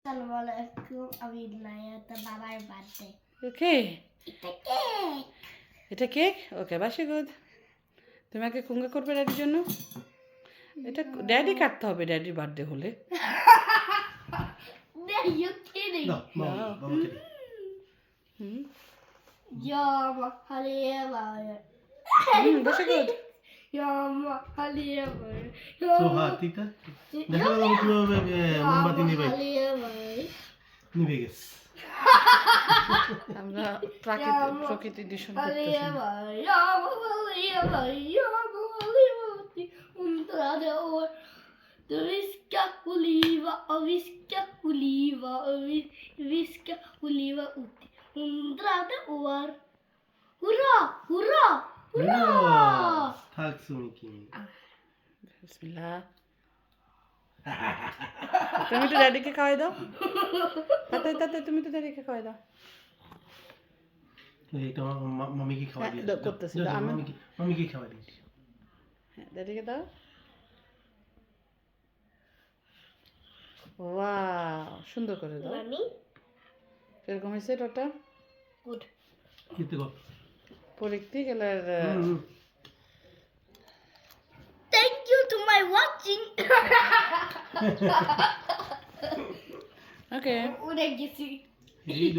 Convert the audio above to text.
Assalamualaikum, Abidnaya, the babar birthday. Okay It's a cake. এটা cake ওকে বাসি good তোমাকে কুঙ্গা করবে ড্যাডির জন্য এটা ড্যাডি কাটতে হবে ড্যাডির বার্থডে হলে Are you kidding? No, Mama kidding. Hmm Yum, Halima. বাসি good Yum, Halima. So hot, ঠিক আছে? দেখা গেল কিভাবে মোমবাতি নিভে নিভে গেছে। আমরা প্রকৃতি দূষণ করতেছি Halima, Yum, Halima, Yum, Halima. Undrade år. Du viskar oliva och viskar oliva och viskar oliva ut i 100 år. Hurra, hurra, hurra! Tack så mycket. বিসমিল্লাহ তুমি তো ড্যাডিকে খাওয়াই দাও তাতে তাতে তুমি তো ড্যাডিকে খাওয়াই দাও এইটা মামিকে খাওয়া দিয়ে দাও, করতেছি, দাও, আমি- মামিকে খাওয়া দিই। হ্যাঁ ড্যাডিকে দাও ওয়াও সুন্দর করে দাও Mami, কিরকম হয়েছে ওটা good. খেতে কর। পরীক্ষি গেলার Thank you to my watching. Okay Udah gitu. এই